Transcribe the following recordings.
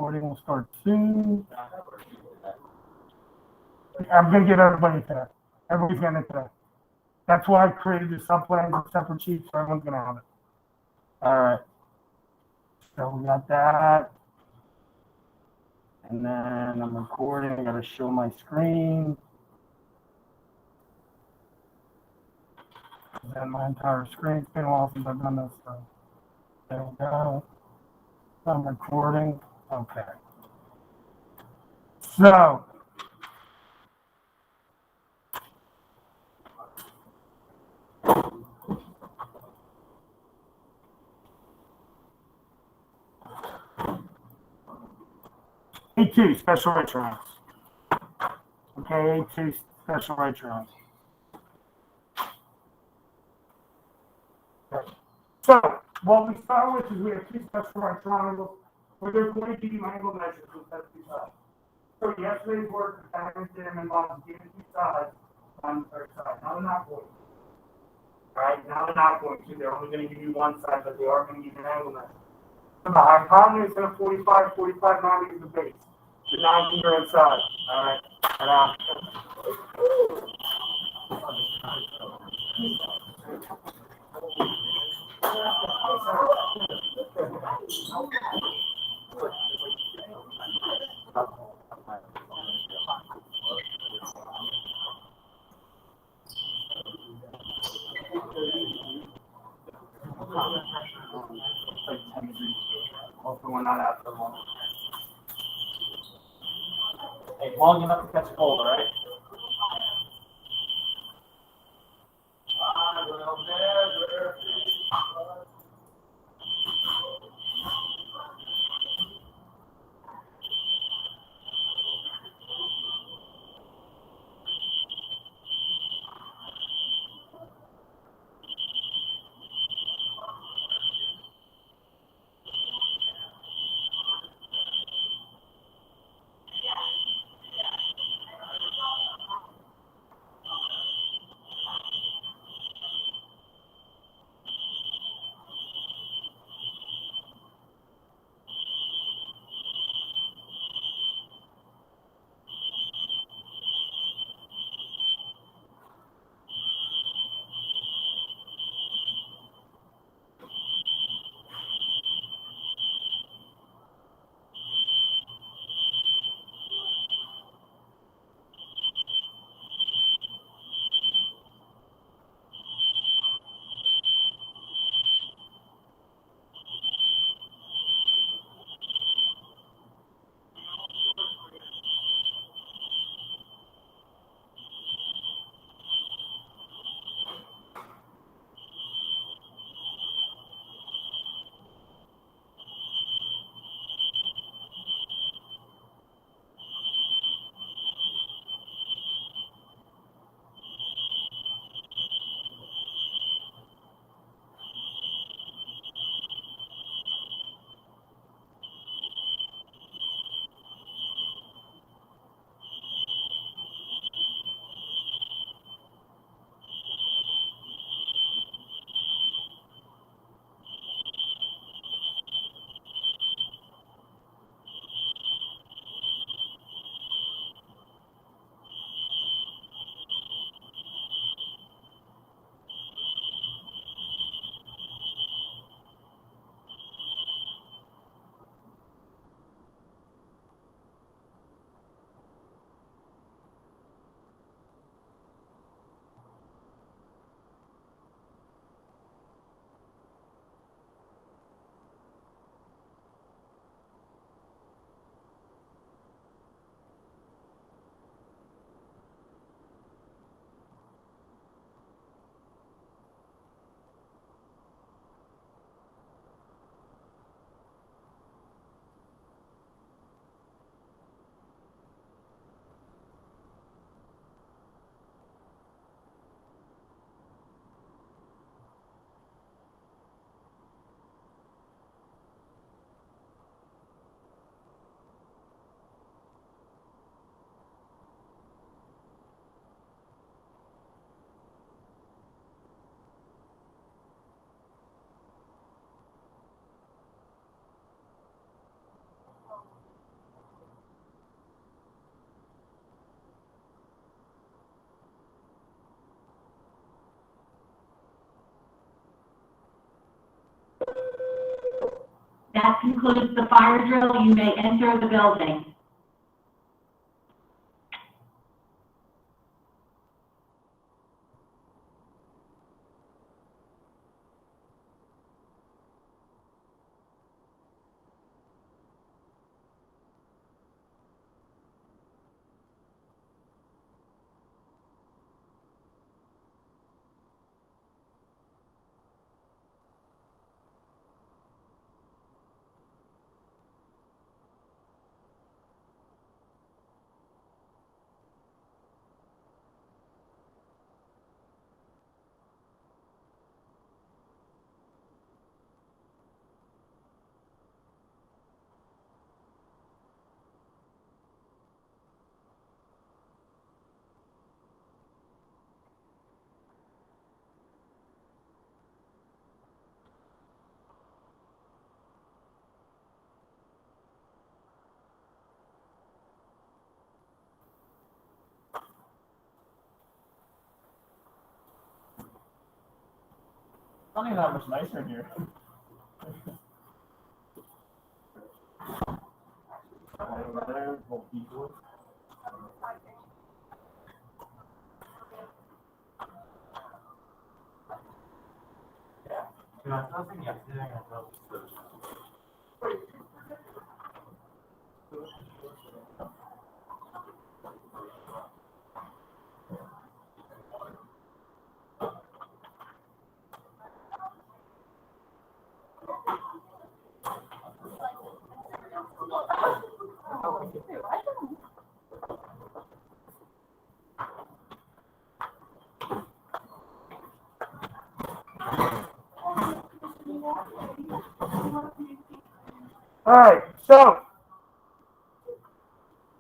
recording will start soon. I'm going to get everybody today. Everybody's getting it today. That's why I created the sub-plans and separate sheets so everyone's going to have it. All right. So we got that. And then I'm recording. I got to show my screen. And my entire screen. It's been a while since I've done this. So there we go. I'm recording. Okay. So A2 special returns. Okay, A2 special returns. Okay. So what we start with is we have two special right triangles where there's going to be angle measures with those two sides. So yesterday's work, the Pythagorean theorem involves giving two sides on the third side. Now they're not going to. Right? Now they're not going to. They're only going to give you one side, but they are going to give you an angle measure. So the hypotenuse in a 45, 90 is the base. The 90 are inside. All right. And hey, long enough to catch a cold, all right? that concludes the fire drill. You may enter the building. Funny how much nicer in here. Over there, both people. Yeah, nothing yet. Alright, so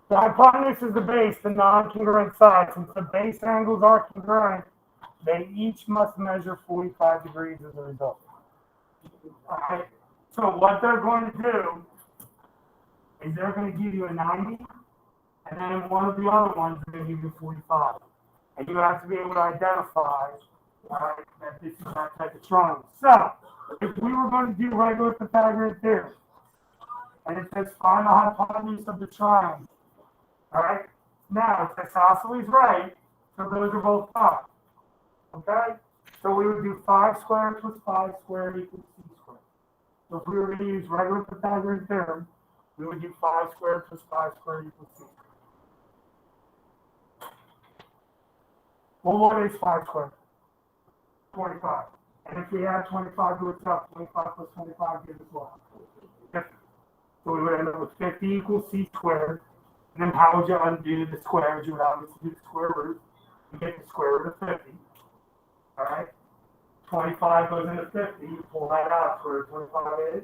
the hypotenuse is the base, the non-congruent side. Since the base angles are congruent, they each must measure 45 degrees as a result. Alright, so what they're going to do is they're going to give you a 90, and then in one of the other ones, they're going to give you 45. And you have to be able to identify, alright, that this is that type of triangle. So, if we were going to do regular Pythagorean theorem, and it says find the hypotenuse of the triangle, alright? Now, if isosceles right, so those are both 5. Okay? So we would do 5 squared plus 5 squared equals c squared. So if we were going to use regular Pythagorean theorem, we would do 5 squared plus 5 squared equals c squared. Well, what is 5 squared? 25. And if we add 25 to itself, 25 plus 25 gives us what? 50. So we would end up with 50 equals c squared. And then how would you undo the squares? You would obviously do the square root. You get the square root of 50. Alright? 25 goes into 50. You pull that out. Square root of 25 is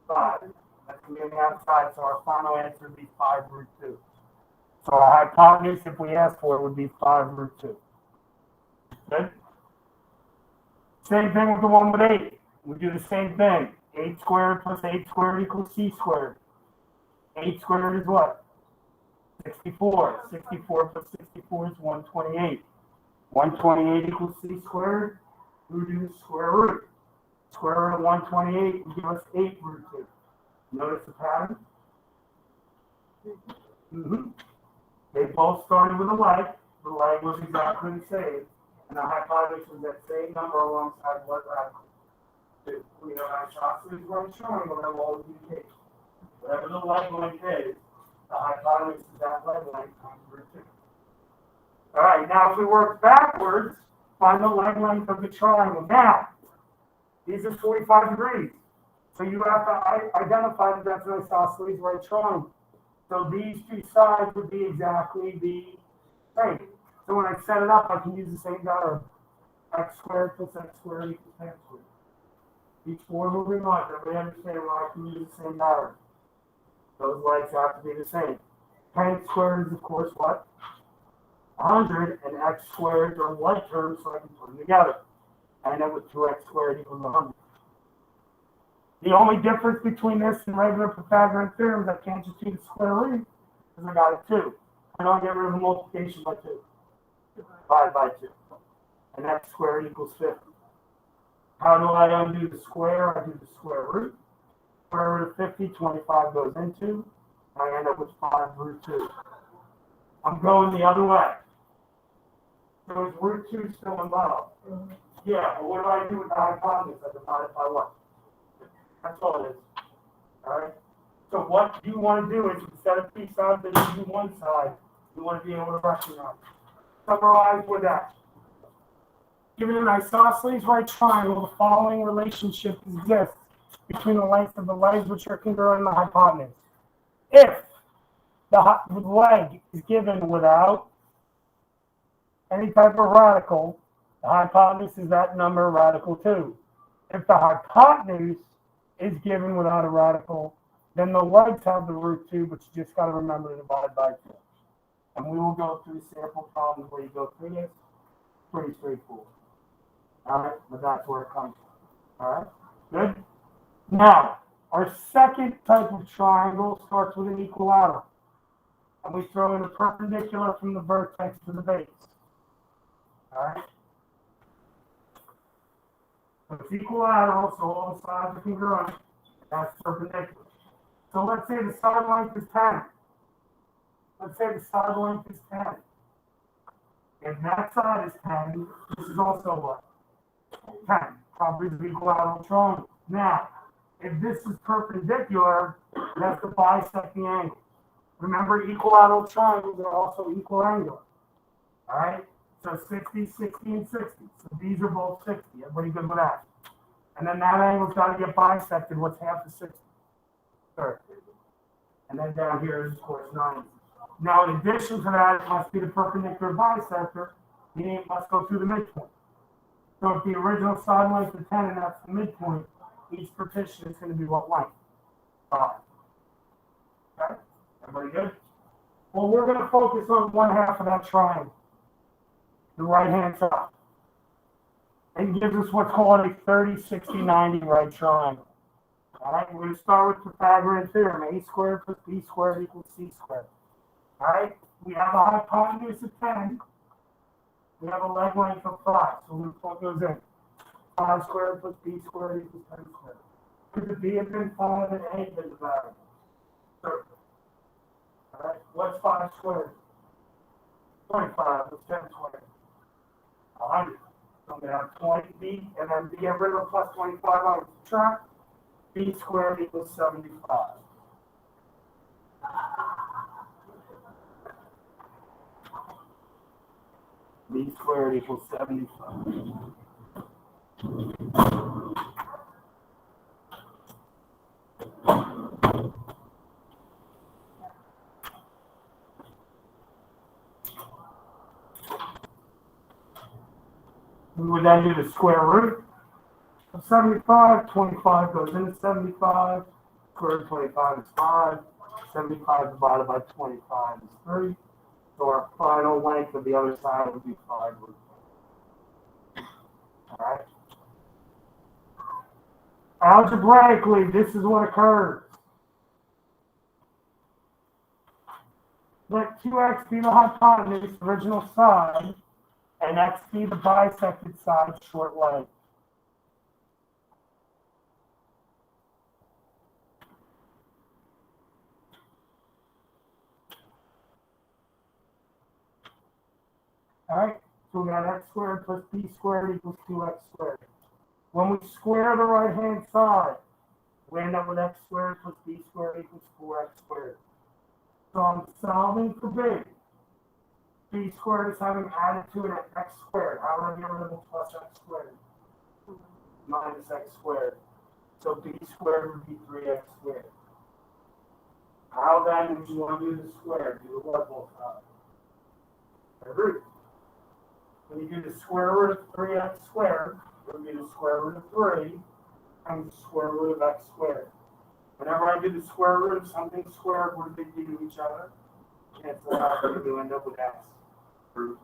5. That's going to be on the outside. So our final answer would be 5 root 2. So our hypotenuse, if we asked for it, would be 5 root 2. Good? Same thing with the one with 8. We do the same thing. 8 squared plus 8 squared equals c squared. 8 squared is what? 64. 64 plus 64 is 128. 128 equals c squared. We do the square root. Square root of 128 will give us 8 root 2. Notice the pattern? They both started with a leg. The leg was exactly the same. And the hypotenuse was that same number alongside what radical. We know isosceles right triangle, that will always be the case. Whatever the leg length is, the hypotenuse is that leg length times root 2. Alright, now if we work backwards, find the leg length of the triangle. Now, these are 45 degrees. So you have to identify that that's an isosceles right triangle. So these two sides would be exactly the same. So when I set it up, I can use the same diagram. X squared plus x squared equals 10 squared. Each 4 moving lines, everybody understand why I can use the same diagram. Those legs have to be the same. 10 squared is, of course, what? 100, and x squared are like terms, so I can put them together. I end up with 2x squared equals 100. The only difference between this and regular Pythagorean theorem is I can't just do the square root, because I got a 2. I don't get rid of the multiplication by 2. Divide by 2. And x squared equals 50. How do I undo the square? I do the square root. Square root of 50, 25 goes into, I end up with 5 root 2. I'm going the other way. So is root 2 still involved? Yeah, but what do I do with the hypotenuse? I divide it by what? That's all it is. Alright? So what you want to do is instead of 2 sides that you do one side, you want to be able to recognize. Summarize with that. Given an isosceles right triangle, the following relationship exists between the length of the legs which are congruent and the hypotenuse. If the leg is given without any type of radical, the hypotenuse is that number radical 2. If the hypotenuse is given without a radical, then the legs have the root 2, but you just got to remember to divide by 2. And we will go through sample problems where you go through this. Pretty straightforward. Alright, but that's where it comes from. Alright, good? Now, our second type of triangle starts with an equilateral. And we throw in a perpendicular from the vertex to the base. Alright? So it's equilateral, so all the sides are congruent. That's perpendicular. So let's say the side length is 10. Let's say the side length is 10. If that side is 10, this is also what? 10. Properties of equilateral triangle. Now, if this is perpendicular, that's the bisecting angle. Remember, equilateral triangles are also equal angular. Alright? So 60, 60, and 60. So these are both 60. Everybody good with that? And then that angle's got to get bisected. What's half of 60? 30. And then down here is, of course, 90. Now, in addition to that, it must be the perpendicular bisector, meaning it must go through the midpoint. So if the original side length is 10 and that's the midpoint, each partition is going to be what length? 5. Okay? Everybody good? Well, we're going to focus on one half of that triangle, the right-hand side. It gives us what's called a 30, 60, 90 right triangle. All right, we're going to start with Pythagorean theorem. A squared plus b squared equals c squared. All right, we have a hypotenuse of 10. We have a leg length of 5. So we're going to plug those in. 5 squared plus b squared equals 10 squared. Could the b have been 5 and a been the variable? Sure. All right, what's 5 squared? 25. What's 10 squared? 100. So I'm going to have 20b, and then b get rid of plus 25 on the subtract. B squared equals 75. B squared equals 75. We would then do the square root of 75. 25 goes into 75. Square root of 25 is 5. 75 divided by 25 is 3. So our final length of the other side would be 5 root. Alright? Algebraically, this is what occurs. Let 2x be the hypotenuse, original side, and x be the bisected side, short leg. Alright, so we got x squared plus b squared equals 2x squared. When we square the right-hand side, we end up with x squared plus b squared equals 4x squared. So I'm solving for b. B squared is having added to it at x squared. How do I get rid of the plus x squared? Minus x squared. So b squared would be 3x squared. How then would you want to do the square? Do the what both sides? The root. When you do the square root of 3x squared, it would be the square root of 3 times the square root of x squared. Whenever I do the square root of something squared, what do they do to each other? Cancel out, you end up with x. Root.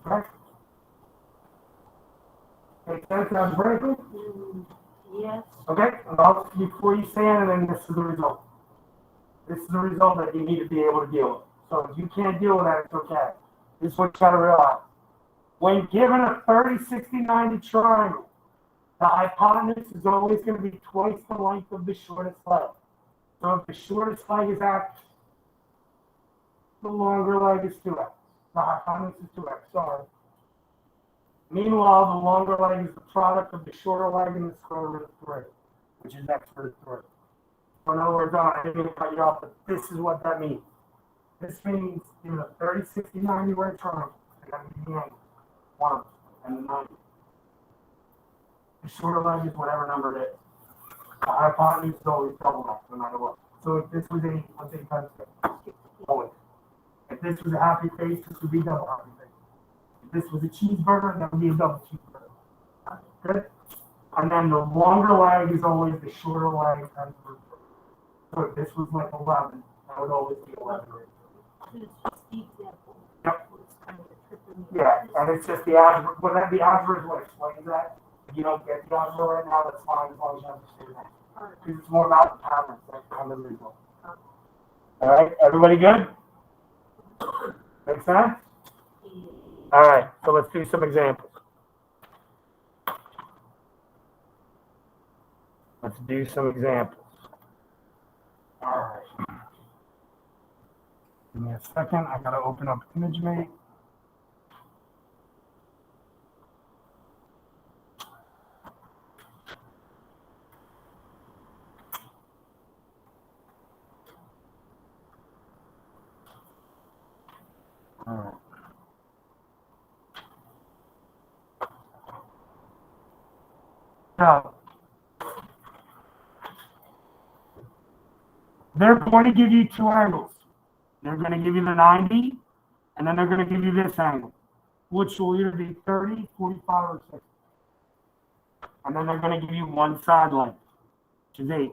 Right? Make sense? That's breaking? Yes. Okay? Well, before you say anything, this is the result. This is the result that you need to be able to deal with. So if you can't deal with that, it's okay. This is what you gotta realize. When given a 30, 60, 90 triangle, the hypotenuse is always going to be twice the length of the shortest leg. So if the shortest leg is X, the longer leg is 2X. The hypotenuse is 2X, sorry. Meanwhile, the longer leg is the product of the shorter leg and the square root of 3, which is X root 3. So in other words, I didn't mean to cut you off, but this is what that means. This means in a 30, 60, 90 right triangle, and then the angle, 1 and the 90. The shorter leg is whatever number it is. The hypotenuse is always double that, no matter what. So if this was a, let's say, times 6, always. If this was a happy face, this would be double happy face. If this was a cheeseburger, that would be a double cheeseburger. Good? And then the longer leg is always the shorter leg times root 3. So if this was like 11, that would always be 11 root 3. Yep. Yeah, and it's just the algebra. Well, that the algebra is what explains that. If you don't get the algebra right now, that's fine as long as you understand that. Because it's more about the patterns that come in the result. All right, everybody good? Make sense? All right, so let's do some examples. Let's do some examples. All right. Give me a second. I gotta open up ImageMate. All right. So, they're going to give you two angles. They're going to give you the 90, and then they're going to give you this angle, which will either be 30, 45, or 60. And then they're going to give you one side length, which is 8.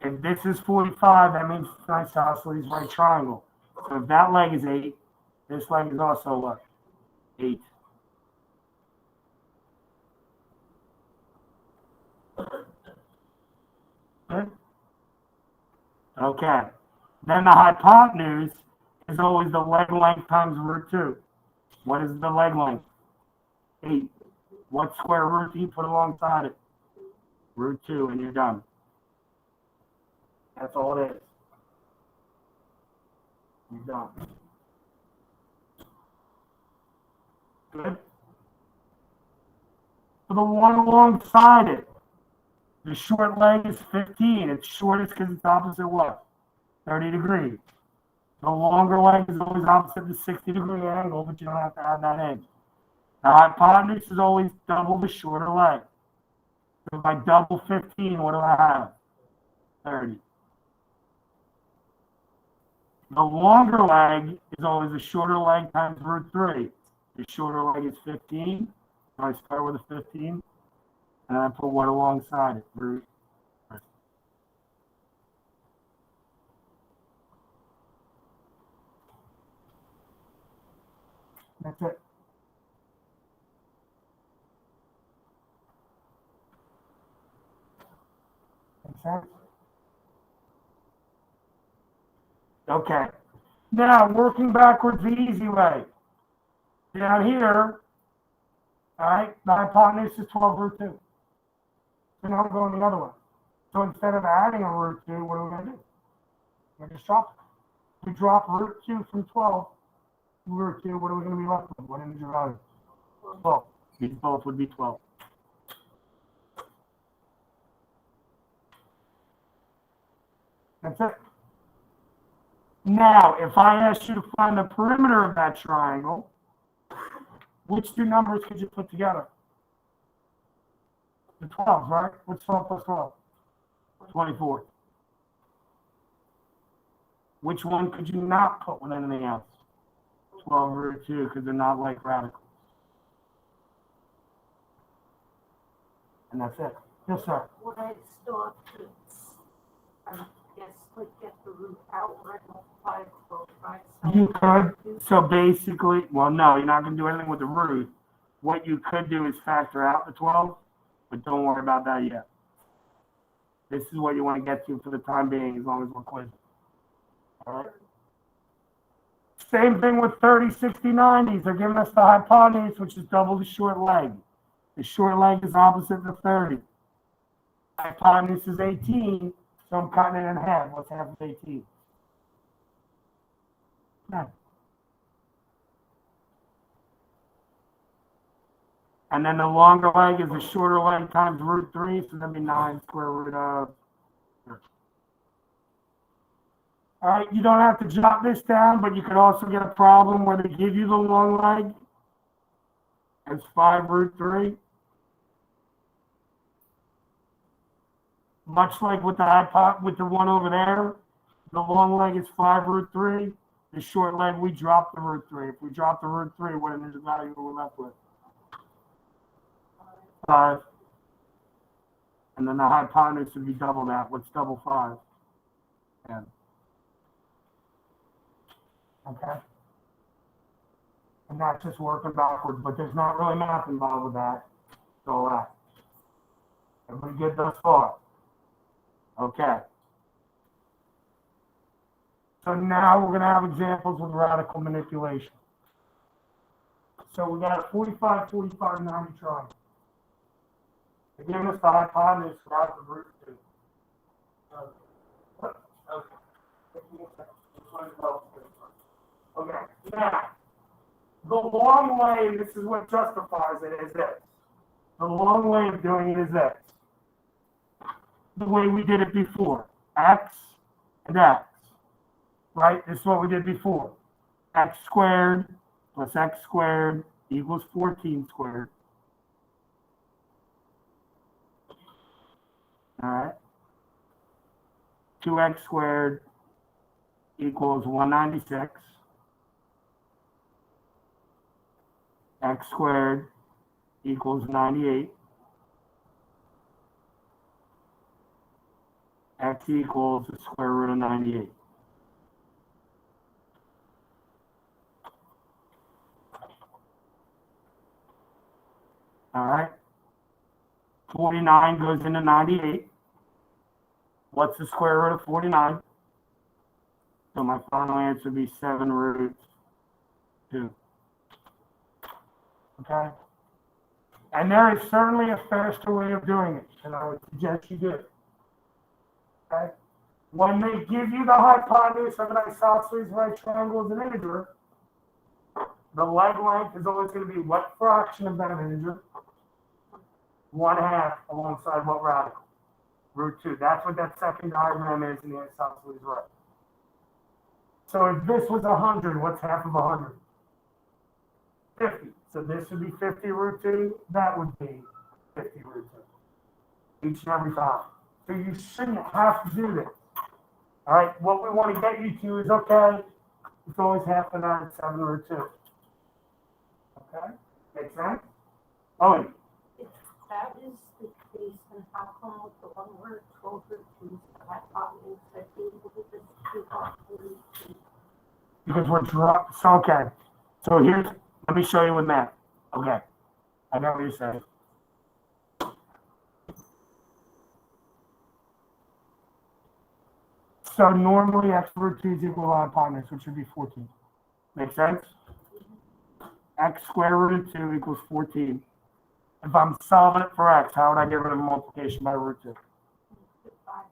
If this is 45, that means it's an isosceles right triangle. So if that leg is 8, this leg is also what? 8. Good? Okay. Then the hypotenuse is always the leg length times root 2. What is the leg length? 8. What square root do you put alongside it? Root 2, and you're done. That's all it is. You're done. Good? For the one alongside it, the short leg is 15. It's shortest because it's opposite what? 30 degrees. The longer leg is always opposite the 60-degree angle, but you don't have to add that in. The hypotenuse is always double the shorter leg. So if I double 15, what do I have? 30. The longer leg is always the shorter leg times root 3. The shorter leg is 15. So I start with a 15, and I put what alongside it? Root 3. That's it. Make sense? Okay. Now, working backwards the easy way. Down here, all right, the hypotenuse is 12 root 2. So now I'm going the other way. So instead of adding a root 2, what are we going to do? We just drop it. We drop root 2 from 12 to root 2. What are we going to be left with? What integer value? 12. These both would be 12. That's it. Now, if I asked you to find the perimeter of that triangle, which two numbers could you put together? The 12, right? What's 12 plus 12? 24. Which one could you not put with anything else? 12 root 2, because they're not like radicals. And that's it. Yes, sir. Would I start to Yes, like get the root out, right, multiply it both sides. You could, so basically, well, no, you're not gonna do anything with the root. What you could do is factor out the 12, but don't worry about that yet. This is what you want to get to for the time being, as long as we're quizzing. All right. Same thing with 30, 60, 90s. They're giving us the hypotenuse, which is double the short leg. The short leg is opposite the 30. Hypotenuse is 18, so I'm cutting it in half. What's half of 18? 9. And then the longer leg is the shorter leg times root 3, so that'd be 9 square root of. All right, you don't have to jot this down, but you could also get a problem where they give you the long leg as 5 root 3. Much like with the one over there, the long leg is 5 root 3. The short leg, we drop the root 3. If we drop the root 3, what is the value we're left with? 5. And then the hypotenuse would be double that. What's double 5? 10. Okay? And that's just working backwards, but there's not really math involved with that. So, everybody good thus far? Okay. So now we're going to have examples with radical manipulation. So we got a 45, 45, 90 triangle. They're giving us the hypotenuse without the root 2. Okay, now, the long way, and this is what justifies it, is this. The long way of doing it is this. The way we did it before. X and X. Right? This is what we did before. X squared plus X squared equals 14 squared. All right. 2x squared equals 196. X squared equals 98. X equals the square root of 98. All right. 49 goes into 98. What's the square root of 49? So my final answer would be 7 root 2. Okay? And there is certainly a faster way of doing it, and I would suggest you do it. Okay? When they give you the hypotenuse of an isosceles right triangle as an integer, the leg length is always going to be what fraction of that integer? 1/2 alongside what radical? Root 2. That's what that second diagram is in the isosceles right. So if this was 100, what's half of 100? 50. So this would be 50 root 2. That would be 50 root 2. Each and every time. So you shouldn't have to do this. All right. What we want to get you to is, okay, it's always half of that, 7 root 2. Okay? Make sense? Oh, If that is the case, then how come with the one word 12 root 2, the hypotenuse, that they will just do off the root 2? because we're drop. So, okay. So here's, let me show you with math. Okay. I know what you're saying. So normally x root 2 is equal to hypotenuse, which would be 14. Make sense? X square root of 2 equals 14. If I'm solving it for x, how would I get rid of multiplication by root 2?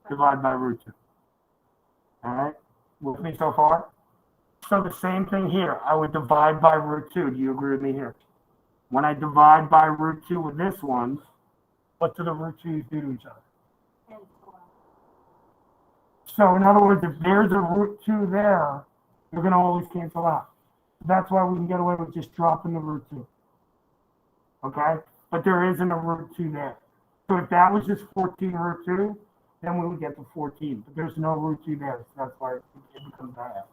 Divide by root 2. All right? With me so far? So the same thing here. I would divide by root 2. Do you agree with me here? When I divide by root 2 with this one, what do the root 2's do to each other? So in other words, if there's a root 2 there, you're going to always cancel out. That's why we can get away with just dropping the root 2. Okay? But there isn't a root 2 there. So if that was just 14 root 2, then we would get to 14. But there's no root 2 there, so that's why it becomes that.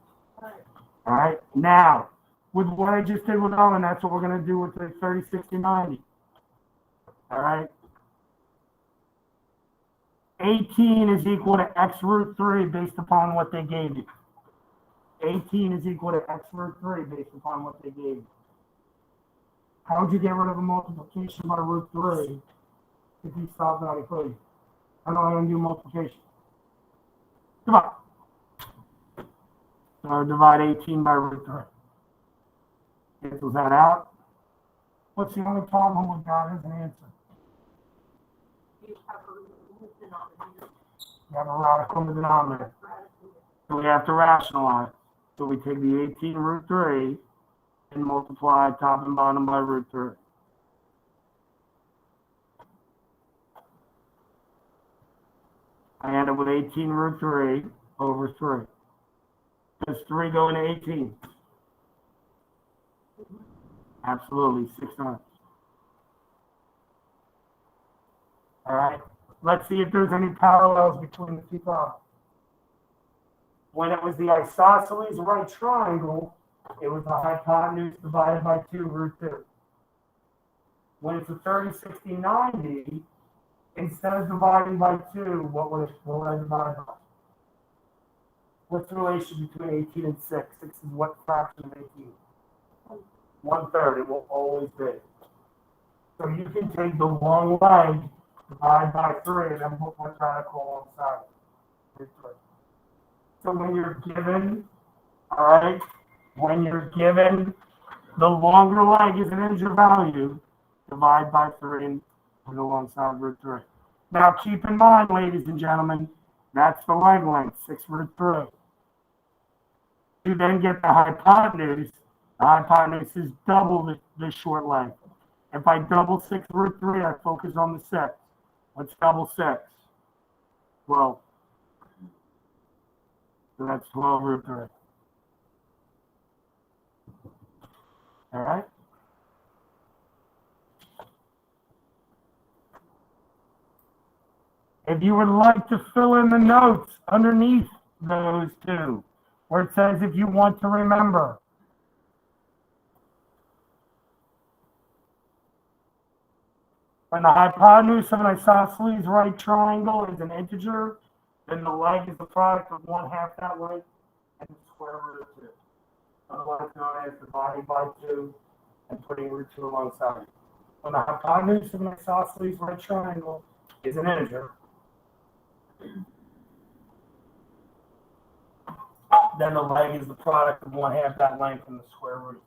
All right? Now, with what I just did with Owen, that's what we're going to do with the 30, 60, 90. All right? 18 is equal to x root 3 based upon what they gave you. 18 is equal to x root 3 based upon what they gave you. How would you get rid of a multiplication by root 3 if you solve that equation? I know I don't do multiplication. Come on. So I divide 18 by root 3. Cancels that out. What's the only problem with that as an answer? You have a root denominator. You have a radical in the denominator. So we have to rationalize. So we take the 18 root 3 and multiply top and bottom by root 3. I end up with 18 root 3 over 3. Does 3 go into 18? Absolutely, 6 times. All right, let's see if there's any parallels between the two problems. When it was the isosceles right triangle, it was the hypotenuse divided by 2 root 2. When it's a 30, 60, 90, instead of dividing by 2, what would I divide by? What's the relation between 18 and 6? 6 is what fraction of 18? 1/3. It will always be. So you can take the long leg, divide by 3, and then put one radical alongside it. So when you're given, all right, when you're given the longer leg is an integer value, divide by 3 and put it alongside root 3. Now keep in mind, ladies and gentlemen, that's the leg length, 6 root 3. You then get the hypotenuse. The hypotenuse is double the short leg. If I double 6 root 3, I focus on the 6. Let's double 6. 12. So that's 12 root 3. All right? If you would like to fill in the notes underneath those two, where it says if you want to remember. When the hypotenuse of an isosceles right triangle is an integer, then the leg is the product of 1/2 that leg and the square root of 2. Otherwise known as dividing by 2 and putting root 2 alongside it. When the hypotenuse of an isosceles right triangle is an integer, then the leg is the product of 1/2 that length and the square root.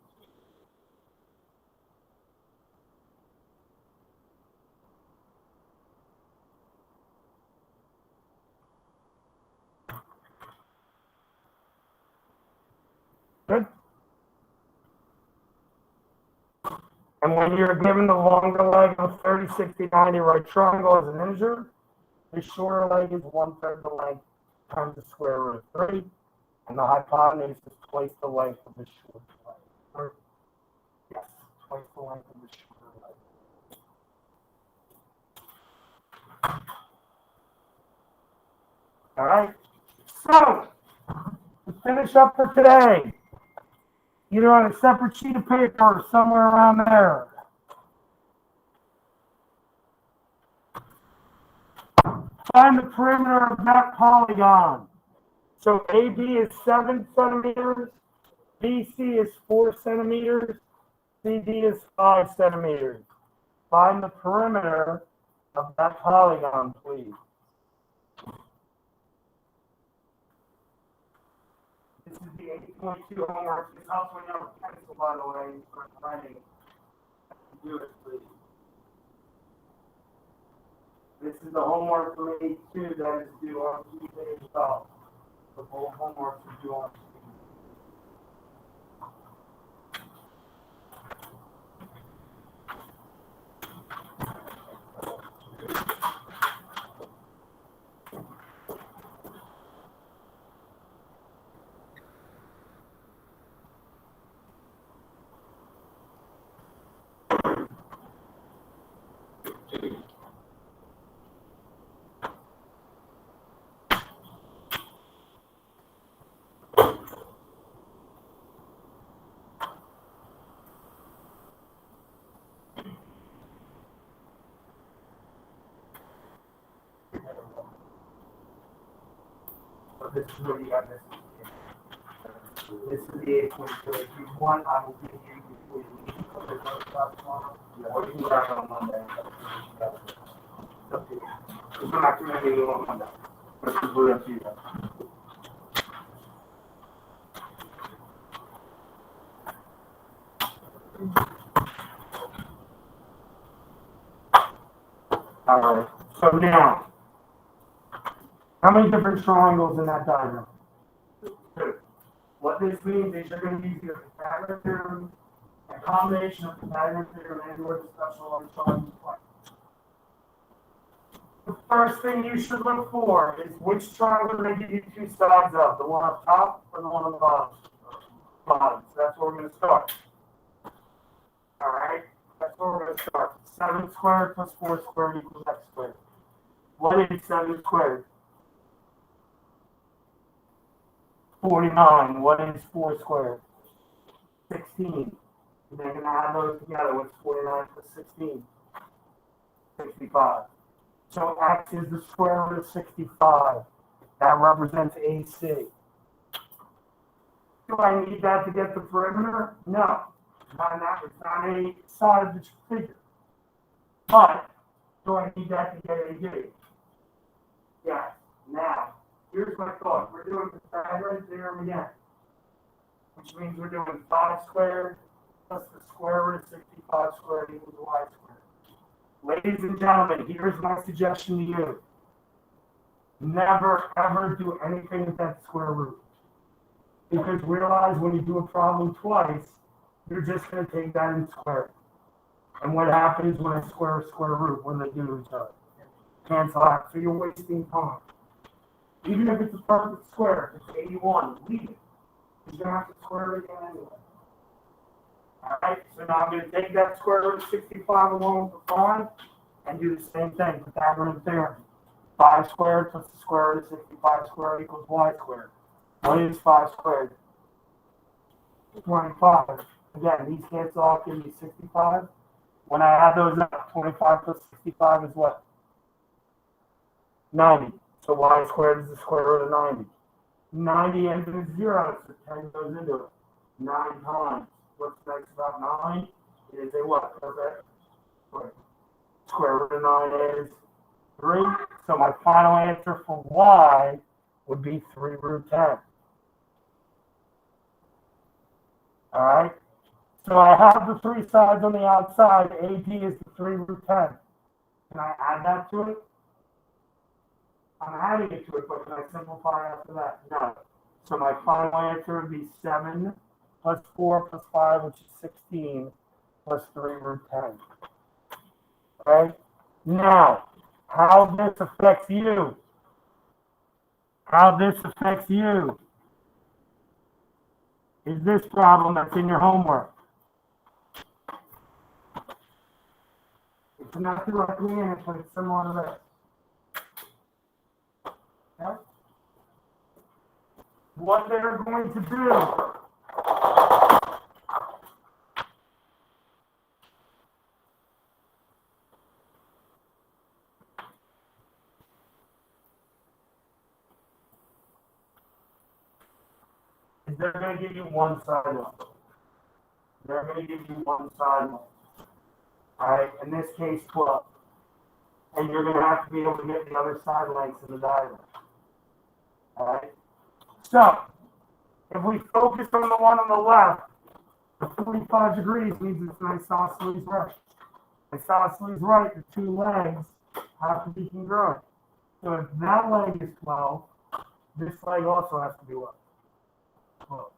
Good. And when you're given the longer leg of 30, 60, 90 right triangle as an integer, the shorter leg is 1/3 the length times the square root of 3, and the hypotenuse is twice the length of the short leg. Or, yes, twice the length of the shorter leg. All right. So, to finish up for today, either on a separate sheet of paper or somewhere around there. Find the perimeter of that polygon. So AB is 7 centimeters, BC is 4 centimeters, CD is 5 centimeters. Find the perimeter of that polygon, please. This is the 8.2 homework. It's also another pencil, by the way, for writing. Do it, please. This is the homework for 8.2 that is due on Tuesday as well. The whole homework is due on Tuesday. but this is where you got this. This is the 8.2. If you want, I will give you before you leave, because there's no stuff tomorrow. Or you can grab it on Monday. It's up to you. Because we're not doing anything on Monday. This is really up to you guys. Alright, so now, how many different triangles in that diagram? Two. What this means is you're going to use your Pythagorean theorem, a combination of Pythagorean theorem and or the special Armstrong plan. The first thing you should look for is which triangle they give you two sides of, the one up top or the one on the bottom. Bottom. So that's where we're going to start. Alright, that's where we're going to start. 7 squared plus 4 squared equals x squared. What is 7 squared? 49. What is 4 squared? 16. They're going to add those together. What's 49 plus 16? 65. So x is the square root of 65. That represents AC. Do I need that to get the perimeter? No. It's not a side of the figure. But, do I need that to get AD? Yes. Now, here's my thought. We're doing the Pythagorean theorem again. Which means we're doing 5 squared plus the square root of 65 squared equals y squared. Ladies and gentlemen, here's my suggestion to you. Never, ever do anything with that square root. Because realize when you do a problem twice, you're just going to take that and square it. And what happens when I square a square root when they do each other? Cancel out. So you're wasting time. Even if it's a perfect square, it's 81, leave it. You're going to have to square it again anyway. Alright, so now I'm going to take that square root of 65 along with the 5 and do the same thing. Pythagorean theorem. 5 squared plus the square root of 65 squared equals y squared. What is 5 squared? 25. Again, these cancel off, give me 65. When I add those up, 25 plus 65 is what? 90. So y squared is the square root of 90. 90 ends in 0, so 10 goes into it. 9 times. What's next about 9? It is a what? Perfect. Square root of 9 is 3. So my final answer for y would be 3 root 10. Alright? So I have the 3 sides on the outside. AD is the 3 root 10. Can I add that to it? I'm adding it to it, but can I simplify after that? No. So my final answer would be 7 plus 4 plus 5, which is 16, plus 3 root 10. Okay? Now, how this affects you. How this affects you is this problem that's in your homework. It's not directly in it, but it's similar to this. Okay? What they're going to do is they're going to give you one side one. They're going to give you one side one. Alright, in this case 12. And you're going to have to be able to get the other side lengths in the diagram. Alright? So, if we focus on the one on the left, the 45 degrees means it's an isosceles right. Isosceles right, the two legs have to be congruent. So if that leg is 12, this leg also has to be what? 12.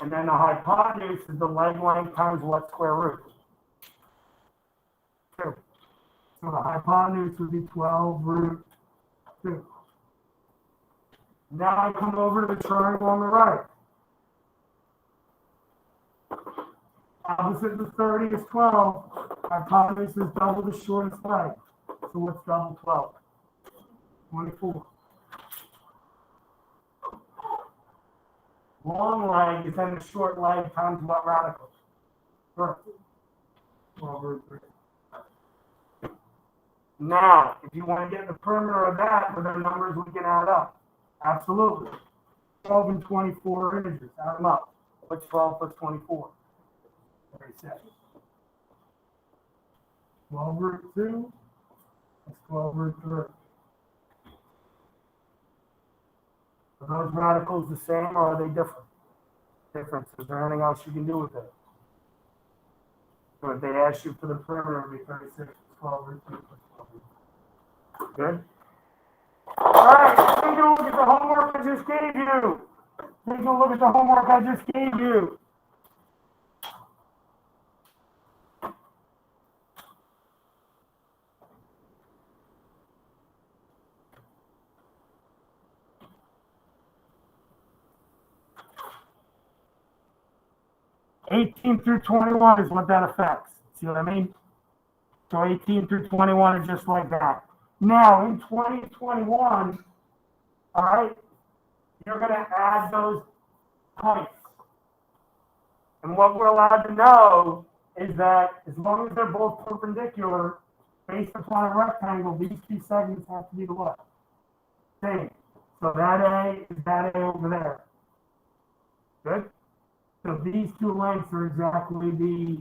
And then the hypotenuse is the leg length times what square root? 2. So the hypotenuse would be 12 root 2. Now I come over to the triangle on the right. Opposite the 30 is 12. Hypotenuse is double the shortest leg. So what's double 12? 24. Long leg is then the short leg times what radical? 12 root 3. Now, if you want to get the perimeter of that, with the numbers we can add up. Absolutely. 12 and 24 inches, add them up. What's 12 plus 24? 36. 12 root 2, that's 12 root 3. Are those radicals the same or are they different? Different. Is there anything else you can do with it? So if they ask you for the perimeter, it'd be 36, 12 root 2 plus 12 root 2. Good? Alright, take a look at the homework I just gave you. Take a look at the homework I just gave you. $18 through $21 is what that affects. See what I mean? So 18 through 21 is just like that. Now, in 2021, all right, you're going to add those points. And what we're allowed to know is that as long as they're both perpendicular, based upon a rectangle, these two segments have to be the what? Same. So that A is that A over there. Good? So these two lengths are exactly the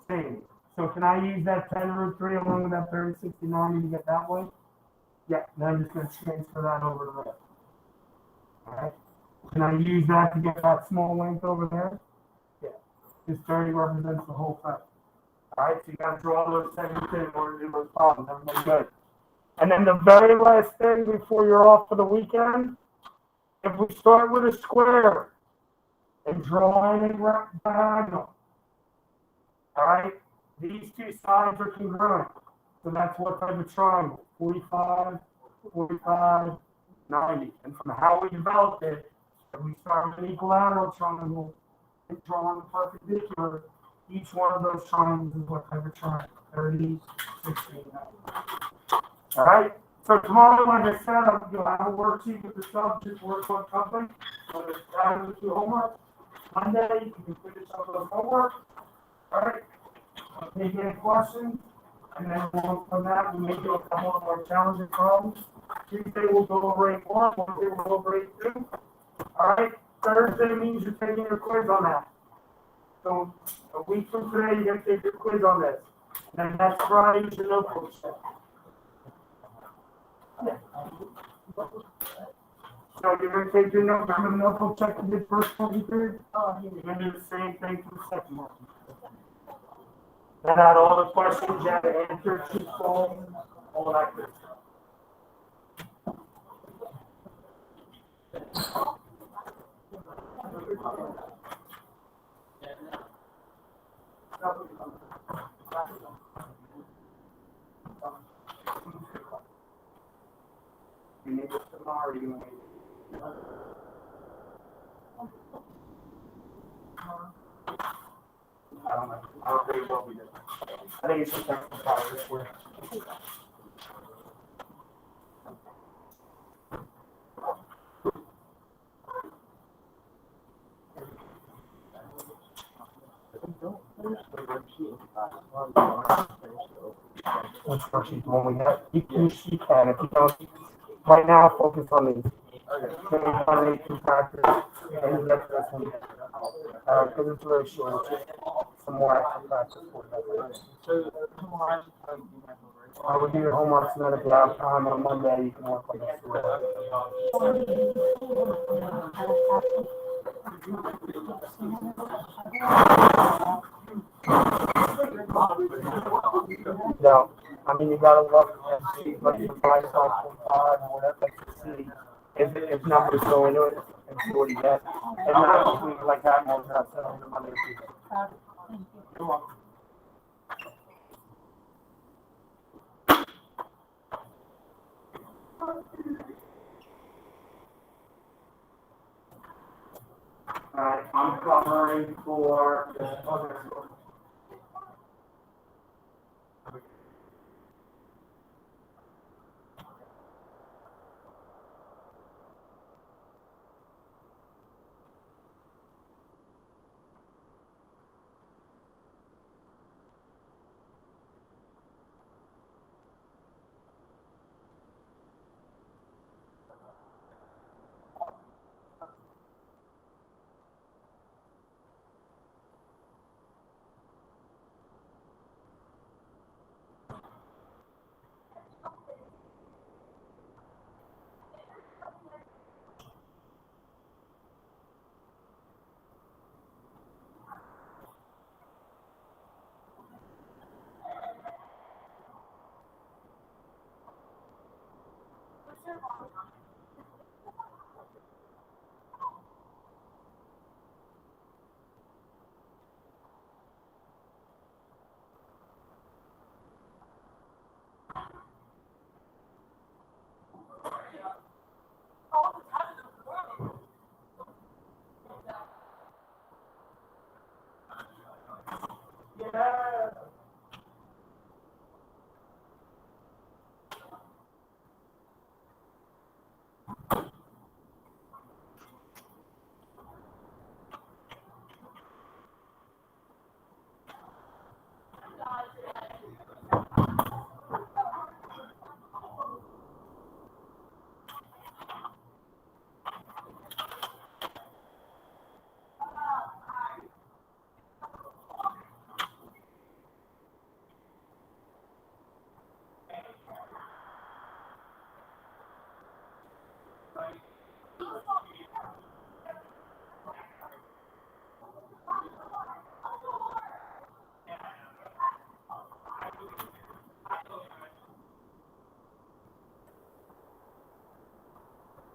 same. So can I use that 10 root 3 along with that 3069 to get that way? Yeah, then I'm just going to transfer that over to there. Alright? Can I use that to get that small length over there? Yeah. This 30 represents the whole thing. Alright, so you got to draw those segments in order to do those problems. Everybody good? And then the very last thing before you're off for the weekend, if we start with a square and draw in a diagonal, alright, these two sides are congruent. So that's what type of triangle? 45, 45, 90. And from how we developed it, if we start with an equilateral triangle and draw the perpendicular, each one of those triangles is what type of triangle? 30, 60, 90. Alright? So tomorrow, like I said, you'll have a worksheet with the subject work on something. So it's time to do homework. Monday, you can finish up the homework. Alright? Take any questions, and then from that, we may do a couple of more challenging problems. Tuesday, we'll go over 8-1, Wednesday, we'll go over 8-2. Alright? Thursday means you're taking your quiz on that. So a week from today, you're going to take your quiz on this. And then next Friday is your notebook check. So you're going to take your notebook check for the first 20 period? You're going to do the same thing for the second one. Then add all the questions you have to answer, truthful, all that good stuff. You need this tomorrow, you need it. I don't know. I don't think what we did. I think it's just like the process where. Which worksheet? The one we have? You can, if you don't. Right now, focus on these. Maybe 182 factors, and you get to this one. Because it's really short. Some more extra practice for that. I would do your homework, and then if you have time on Monday, you can work on this. No, I mean, you gotta look and see, like, the 5.5, whatever, like, to see if numbers go into it and see what you get. And not tweak like that, more than that, on the Monday. You're welcome. Alright, I'm covering for the other.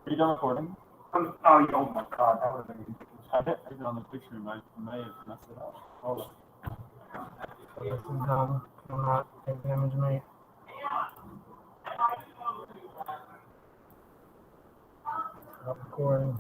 Are you done recording? Oh my god, that would have been. I did on the picture, may have messed it up. Hold on. This is done. I'm not taking image of me. Stop recording.